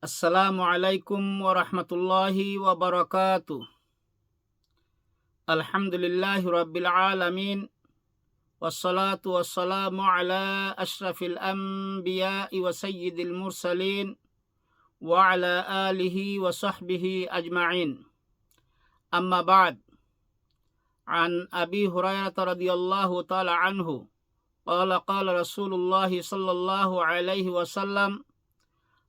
আসসালামু আলাইকুম ওয়া রাহমাতুল্লাহি ওয়া বারাকাতুহু। আলহামদুলিল্লাহি রাব্বিল আলামিন ওয়াসসালাতু ওয়াসসালামু আলা আশরাফিল আমবিয়াই ওয়া সাইয়্যিদিল মুরসালিন ওয়া আলা আলিহি ওয়া সাহবিহি আজমাইন। আম্মা বা'দ। আন আবি হুরায়রা রাদিয়াল্লাহু তাআলা আনহু قال قال رسول الله صلى الله عليه وسلم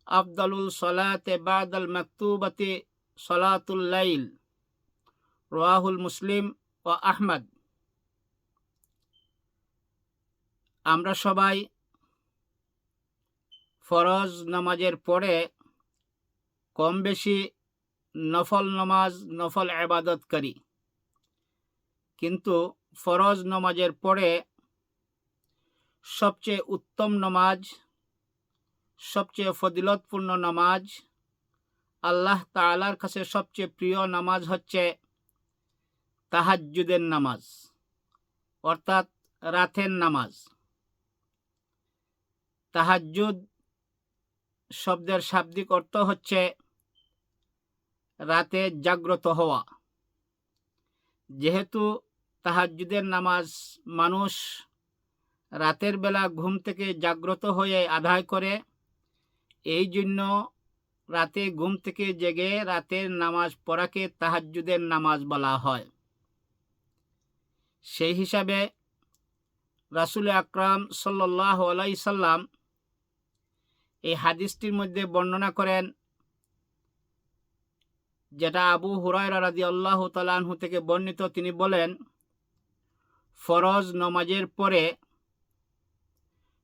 আফদালুল সালাতে বাদাল মাকতুবাতি সালাতুল লাইল, রাওয়াহুল মুসলিম ও আহমদ। আমরা সবাই ফরজ নামাজের পরে কম বেশি নফল নামাজ, নফল ইবাদত করি, কিন্তু ফরজ নামাজের পরে সবচেয়ে উত্তম নামাজ, সবচেয়ে ফজিলতপূর্ণ নামাজ, আল্লাহ তাআলার কাছে সবচেয়ে প্রিয় নামাজ হচ্ছে তাহাজ্জুদের নামাজ, অর্থাৎ রাতের নামাজ। তাহাজ্জুদ শব্দের শাব্দিক অর্থ হচ্ছে রাতে জাগ্রত হওয়া। যেহেতু তাহাজ্জুদের নামাজ মানুষ রাতের বেলা ঘুম থেকে জাগ্রত হয়ে আদায় করে, এই জন্য রাতে ঘুম থেকে জেগে রাতের নামাজ পড়াকে তাহাজ্জুদের নামাজ বলা হয়। সেই হিসাবে রাসূল আকরাম সাল্লাল্লাহু আলাইহি সাল্লাম এই হাদিসটির মধ্যে বর্ণনা করেন, যেটা আবু হুরায়রা রাদিয়াল্লাহু তাআলা আনহু থেকে বর্ণিত। তিনি বলেন, ফরজ নামাজের পরে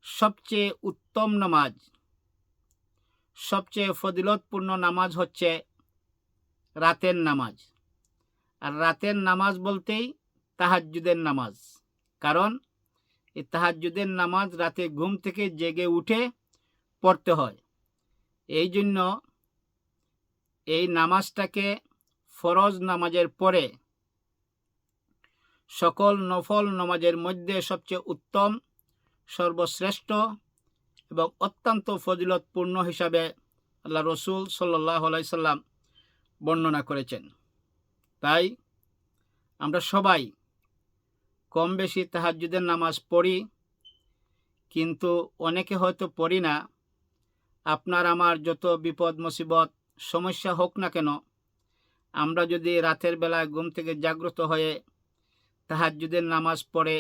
সবচেয়ে উত্তম নামাজ, সবচেয়ে ফজিলতপূর্ণ নামাজ হচ্ছে রাতের নামাজ। আর রাতের নামাজ বলতেই তাহাজ্জুদের নামাজ, কারণ এই তাহাজ্জুদের নামাজ রাতে ঘুম থেকে জেগে উঠে পড়তে হয়। এই জন্য এই নামাজটাকে ফরজ নামাজের পরে সকল নফল নামাজের মধ্যে সবচেয়ে উত্তম, সর্বশ্রেষ্ঠ এবং অত্যন্ত ফজিলতপূর্ণ হিসাবে আল্লাহ রসুল সাল্লাল্লাহু আলাইহি সাল্লাম বর্ণনা করেছেন। তাই আমরা সবাই কম বেশি তাহাজ্জুদের নামাজ পড়ি, কিন্তু অনেকে হয়তো পড়ি না। আপনার আমার যত বিপদ মুসিবত সমস্যা হোক না কেন, আমরা যদি রাতের বেলায় ঘুম থেকে জাগ্রত হয়ে তাহাজ্জুদের নামাজ পড়ে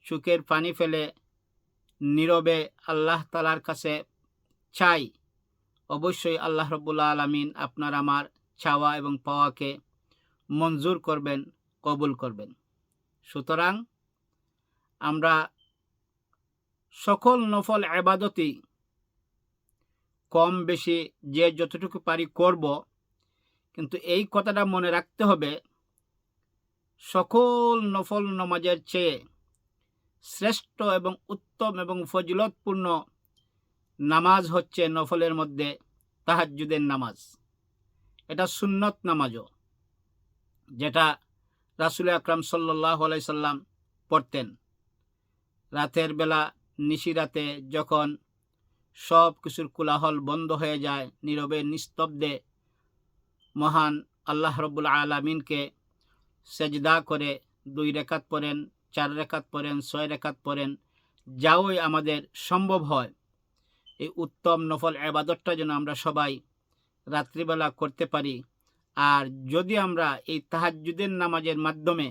চোখের পানি ফেলে নীরবে আল্লাহ তাআলার কাছে চাই, অবশ্যই আল্লাহ রাব্বুল আলামিন আপনার আমার চাওয়া এবং পাওয়াকে মঞ্জুর করবেন, কবুল করবেন। সুতরাং আমরা সকল নফল ইবাদতই কম বেশি যে যতটুকু পারি করব, কিন্তু এই কথাটা মনে রাখতে হবে, সকল নফল নামাজের চেয়ে শ্রেষ্ঠ এবং উত্তম এবং ফজিলতপূর্ণ নামাজ হচ্ছে নফলের মধ্যে তাহাজ্জুদের নামাজ। এটা সুন্নত নামাজও, যেটা রাসূল আকরাম সাল্লাল্লাহু আলাইহি সাল্লাম পড়তেন। রাতের বেলা নিশিরাতে যখন সব কিছুর কোলাহল বন্ধ হয়ে যায়, নীরবে নিস্তব্ধে মহান আল্লাহ রাব্বুল আলামিনকে সেজদা করে 2 রাকাত পড়েন, 4 রাকাত পড়েন, 6 রাকাত পড়েন, যাওই আমাদের সম্ভব হয়, এই উত্তম নফল ইবাদতটা যেন আমরা সবাই রাত্রিবেলা করতে পারি। আর যদি আমরা এই তাহাজ্জুদের নামাজের মাধ্যমে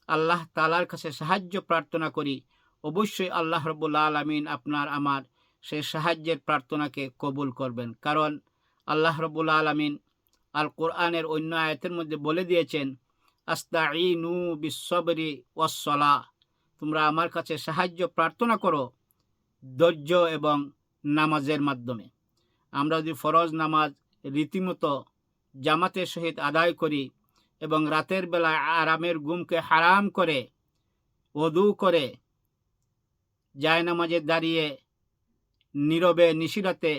আল্লাহ তাআলার কাছে সাহায্য প্রার্থনা করি, অবশ্যই আল্লাহ রাব্বুল আলামিন আপনার আমার সেই সাহায্যের প্রার্থনাকে কবুল করবেন। কারণ আল্লাহ রাব্বুল আলামিন আল কোরআনের অন্য আয়াতের মধ্যে বলে দিয়েছেন, আস্তাঈনু বিস-সাবরি ওয়াস-সালাহ, তোমরা আমার কাছে সাহায্য প্রার্থনা করো ধৈর্য এবং নামাজের মাধ্যমে। আমরা যদি ফরজ নামাজ রীতিমতো জামাতের সহিত আদায় করি এবং রাতের বেলায় আরামের ঘুমকে হারাম করে ওযু করে জায়নামাজে দাঁড়িয়ে নীরবে নিশিরাতে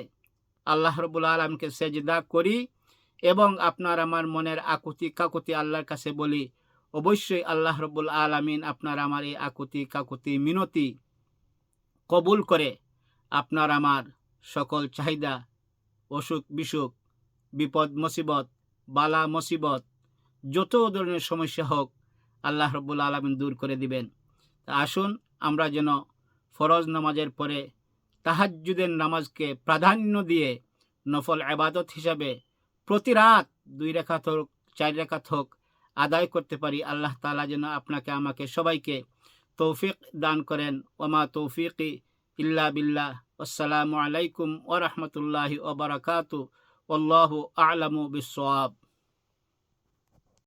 আল্লাহ রাব্বুল আলামিনকে সেজদা করি এবং আপনার আমার মনের আকুতি কাকুতি আল্লাহর কাছে বলি, অবশ্যই আল্লাহ রাব্বুল আলামিন আপনার আমার এই আকুতি কাকুতি মিনতি কবুল করে আপনার আমার সকল চাহিদা অসুখ বিসুখ, বিপদ মুসিবত, বালা মুসিবত, যত ধরনের সমস্যা হোক আল্লাহ রাব্বুল আলামিন দূর করে দিবেন। আসুন আমরা যেন ফরজ নামাজের পরে তাহাজ্জুদের নামাজকে প্রাধান্য দিয়ে নফল ইবাদত হিসাবে প্রতি রাত 2 রাকাত হোক 4 রাকাত হোক আদায় করতে পারি। আল্লাহ তাআলা যেন আপনাকে আমাকে সবাইকে তৌফিক দান করেন। ওমা তৌফিকি ইল্লা বিল্লাহ। আসসালামু আলাইকুম ওয়া রাহমাতুল্লাহি ওয়া বারাকাতুহু। আল্লাহু আ'লামু বিস-সাওয়াব।